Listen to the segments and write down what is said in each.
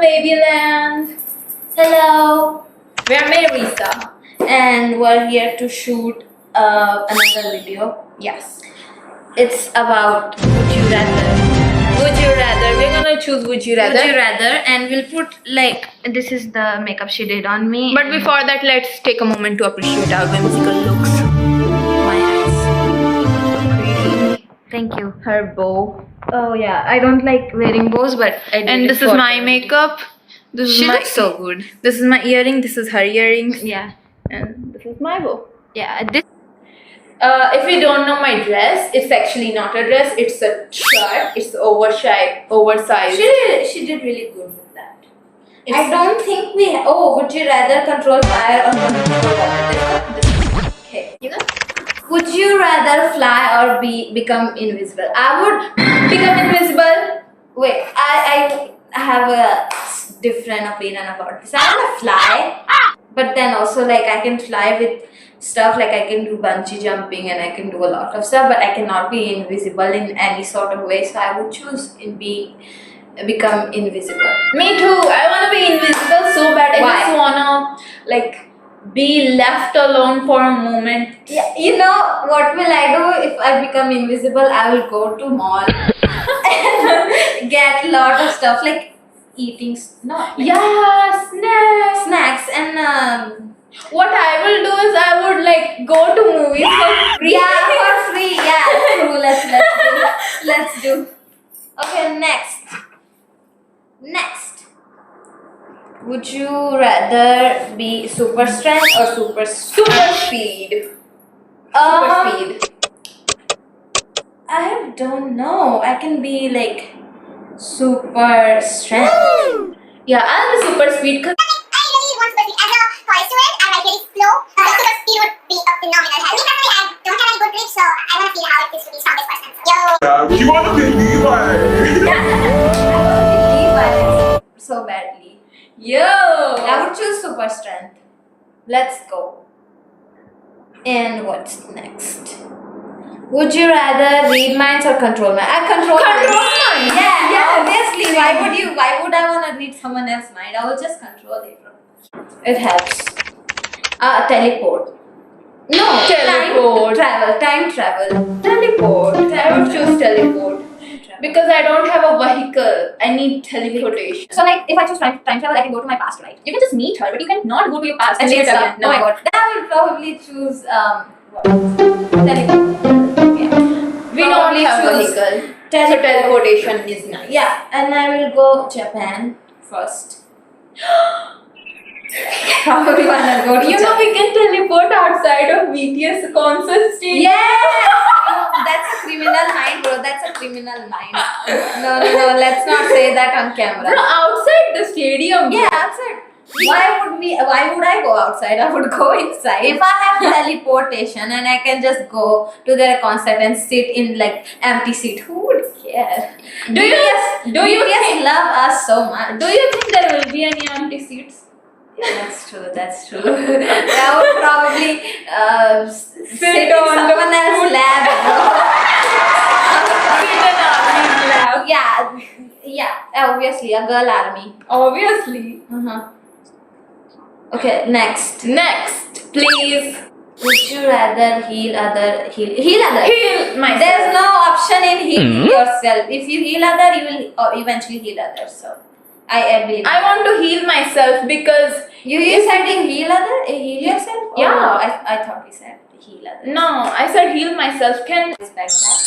Babyland. Hello, We're Marisa. and we're here to shoot another video. Yes. It's about would you rather. Would you rather? We're gonna choose would you rather. Would you rather, and we'll put like this is the makeup she did on me. But before that, let's take a moment to appreciate our whimsical looks. my eyes. Pretty. Thank you. Her bow. Oh yeah, I don't like wearing bows, but I did And it this is for my her. makeup. This is She my looks so good. This is my earring. This is her earrings. Yeah, And this is my bow. yeah. This If you don't know my dress, it's actually not a dress. It's a shirt. It's oversized. she did really good with that. I It's- don't think we. Would you rather control fire or control water? Okay. You know? Would you rather fly or become invisible? I would become invisible. Wait, I have a different opinion about this. I want to fly, but then also like I can fly with stuff like I can do bungee jumping and I can do a lot of stuff, but I cannot be invisible in any sort of way. So I would choose become invisible. Me too. I wanna be invisible so bad. I Why? just wanna like be left alone for a moment. Yeah, you know what will I do if I become invisible? I will go to mall and get a lot of stuff like eating Yeah, snacks and what I will do is I would like go to movies for free. yeah, for free. Yeah, true. Let's do. Okay, next. Would you rather be super strength or super Super Um, speed. I don't know. I can be like super strength. Yeah, I'll be super speed because I really want super speed. As a college student, I'm like really slow. Super speed would be a phenomenal help. Me personally, I don't have any good grip, so I want to feel how it feels to be strongest person. So, yo. You want to be Levi? I so badly. yo. I would choose super strength. Let's go. And what's next? Would you rather read minds or control minds? I control minds. Yeah, Yes. obviously. Why would I want to read someone else's mind? I will just control it. It helps. Teleport. No. Teleport. Time travel. Teleport. I would choose teleport because I don't have a vehicle. I need teleportation. So like, if I choose time travel, I can go to my past, right? You can just meet her, but you cannot go to your past And and meet meet her. again. Oh my god. Then I will probably choose teleport. Yeah. We don't Probably have a choose vehicle. So teleportation is nice. Yeah, and I will go Japan first. Probably wanna go to You know Japan. we can teleport outside of BTS concert stage. Yeah, that's a criminal mind, bro. That's a criminal mind. No. Let's not say that on Bro, camera. outside the stadium. Yeah, outside. Why would I go outside? I would go inside. If I have teleportation and I can just go to their concert and sit in like empty seat, who would care? Do you BTS love us so much. Do you think there will be any empty seats? Yeah, that's true. I would probably sit in on the someone else's lab. Yeah, obviously a girl army. Obviously. Okay, next. Next, please. Would you rather heal other? Heal myself. There's no option in healing yourself. If you heal other, you will eventually heal others. So, I agree. I want to heal myself because You said heal other? Heal yourself? Yeah. Oh, I thought you said heal other. no, I said heal myself. Can Respect that.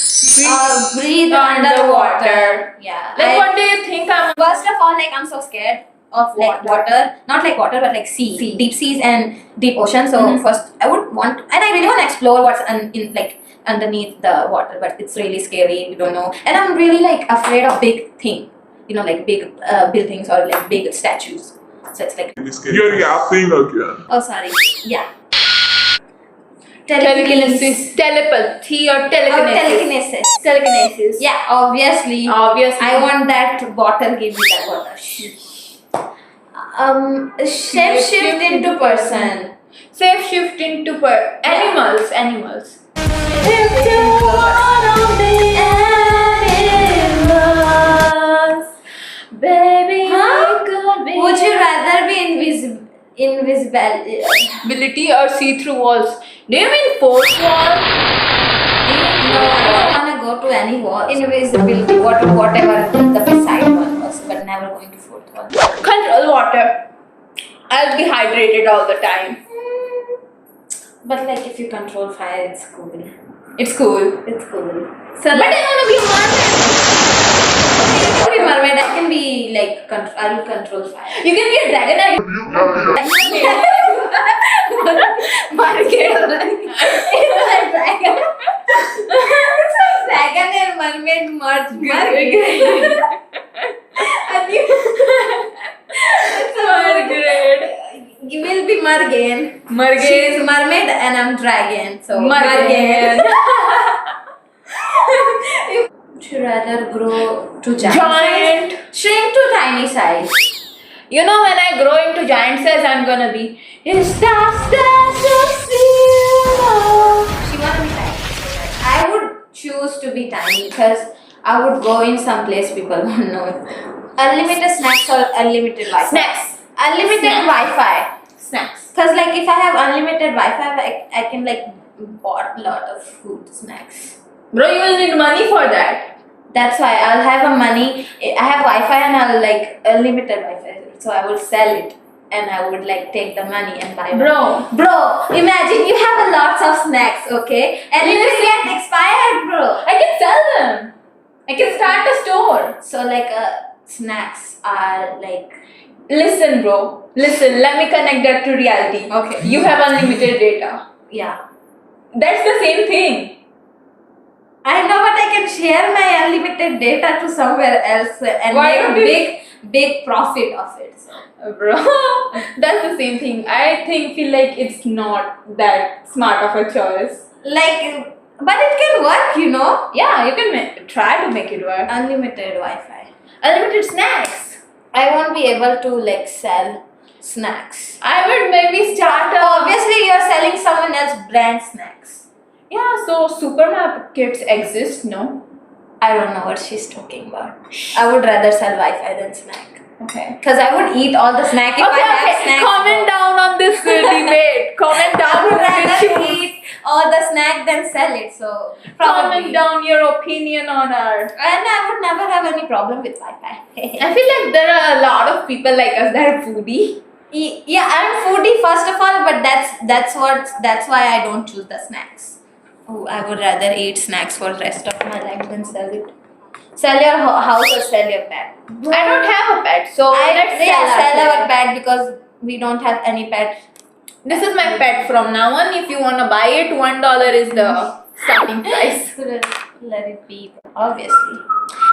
Breathe underwater. underwater. Yeah. Like what do you think I'm? First of all, like I'm so scared of like water, not like water, but like sea, deep seas and deep ocean. So first, I would want, and I really want to explore what's in like underneath the water, but it's really scary. You don't know, and I'm really like afraid of big thing, like big buildings or like big statues. So it's like, You're yapping again. oh sorry, yeah. Telekinesis, telepathy or telekinesis. Telekinesis. Yeah, obviously. Obviously. I want that bottle. Give me that bottle. Shape shift into person. Safe shift into animals. If you wanna be animals, baby. baby. Huh? Good baby. Would you rather be invisible? Ability or see-through walls? Do you mean fourth wall? No, I don't wanna go to any wall. Invisibility, whatever the beside one was, but never going to fourth wall. Control water. I'll be hydrated all the time. But like if you control fire, it's cool. It's cool. It's cool. So, but I wanna be a mermaid. I can be mermaid. I can be like I will control fire. You can be a dragon. Dragon and mermaid merge. And you will be Mergain. She is mermaid and I'm dragon. So Mergain. Would you rather grow to giant Giant. size? Shrink to tiny size. You know, when I grow into giant size, I'm gonna be. Is that so serious? She wanna be tiny. I would choose to be tiny because I would go in some place people won't know. Unlimited snacks or unlimited Wi-Fi? Snacks. Unlimited Snacks. Wi-Fi. Snacks. Because like if I have unlimited Wi-Fi, I can like bought a lot of food, snacks. Bro, you will need money for that. That's why I'll have a money. I have Wi-Fi and I'll like unlimited Wi-Fi. So I will sell it and I would like take the money and buy. Bro. Imagine you have a lots of snacks, okay, and it will get expired, bro. I can sell them. I can start a store. So like snacks are like. Listen, bro. Listen, let me connect that to reality. Okay. You have unlimited data. Yeah. That's the same thing. I know, but I can share my unlimited data to somewhere else and Why make don't you- big profit of it. So. Bro, that's the same thing. I feel like it's not that smart of a choice. Like, but it can work, you know. Yeah, you can try to make it work. Unlimited Wi-Fi. Unlimited snacks. I won't be able to like sell snacks. I would maybe start a. Obviously, you're selling someone else brand snacks. Yeah, so supermarkets exist, no? I don't know what she's talking about. I would rather sell Wi-Fi than snack. Okay. Because I would eat all the snack if I have snacks. Comment down on this debate. Comment I down. would which rather you- eat all the snack than sell it. So probably. Comment down your opinion on our. And I would never have any problem with Wi-Fi. I feel like there are a lot of people like us that are foodie. Yeah, I'm foodie first of all, but that's why I don't choose the snacks. Oh, I would rather eat snacks for the rest of my life than sell it. Sell your house or sell your pet. I don't have a pet, so let's sell our pet because we don't have any pet. This is my pet from now on. If you wanna buy it, $1 is the starting price. Let it be. Obviously,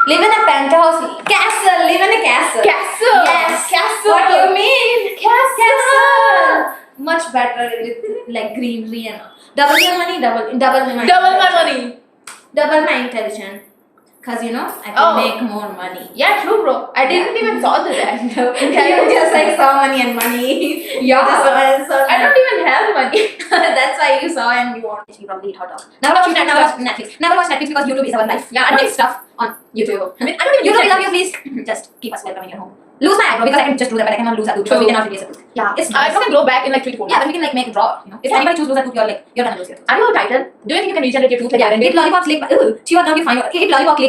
live in a penthouse castle. Live in a castle. Castle. Yes, Castle. What do you mean? Castle. Much better with like greenery and all. Double your money. Double my money. Double my intelligence. Cause you know I can make more money. Yeah, true, bro. I didn't even saw that. You just like saw money and money. Yeah. Just saw I don't even have money. That's why you saw and you want. You probably eat hot dog. Never watch Netflix. Never watch Netflix because YouTube is our life. Yeah, I don't stuff on YouTube. I mean, I don't even YouTube, use we love you. Please just keep us welcome in your home. Lose my eyebrow because I can just do that, but I cannot lose a tooth because we cannot replace a tooth. Yeah, it's I can grow back in like 3 to 4 yeah, but we can like make a draw. You know, if anybody choose lose a tooth, you're gonna lose your tooth. Are you a title? Do you think you can regenerate your tooth like Yeah, Aaron eat did? lollipops licked by. Chew on you find. Eat lollipop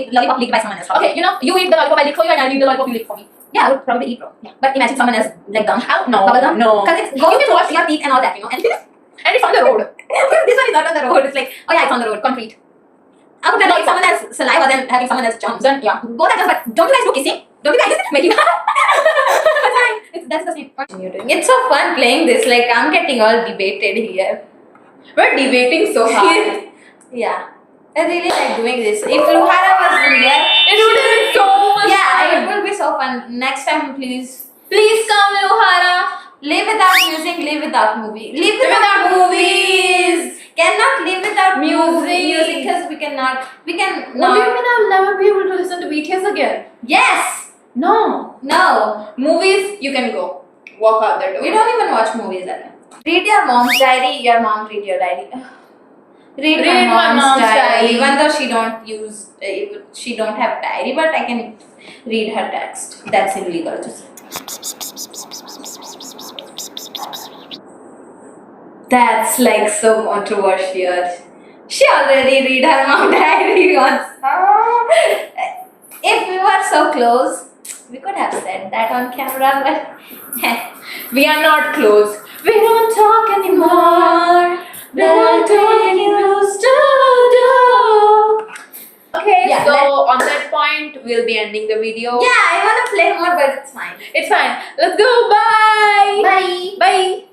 licked by someone else. Okay, you know, you eat the lollipop I lick for you and I'll eat the lollipop you lick for me. Yeah, I would probably eat bro. Yeah. But imagine someone else like gum. No. Bubble gum. No. Because it goes You can to wash your teeth and all that, you know. And And it's on the road. this one is not on the road. It's like, oh yeah, it's on the road. Concrete. I would rather eat someone else's saliva than having someone else's germs. Then, yeah. Both are just, but don't you guys do kissing? Don't you guys making that's the same question you're doing. It's so fun playing this. Like I'm getting all debated here. We're debating so hard. Yeah. I really like doing this. If Luhara was here, It would have been so much yeah, fun. it will be so fun. Next time, please. Please come, Luhara. Live without music, live without movie. Live Without without movies. Cannot live without Music. music because we can What do you not. mean I'll never be able to listen to BTS again? Yes. No. No. Movies, you can go. Walk out the door. We don't even watch movies alone. Read your mom's diary. Your mom read your diary. Read my mom's diary. Even though she don't have diary, but I can read her text. That's illegal to say. That's like so controversial. She already read her mom diary once. If we were so close, we could have said that on camera, but We are not close. we don't talk anymore. Nothing used to do. Okay, Yeah, so on that point, we'll be ending the video. Yeah, I wanna play more, but it's fine. It's fine. Let's go. Bye. Bye. Bye.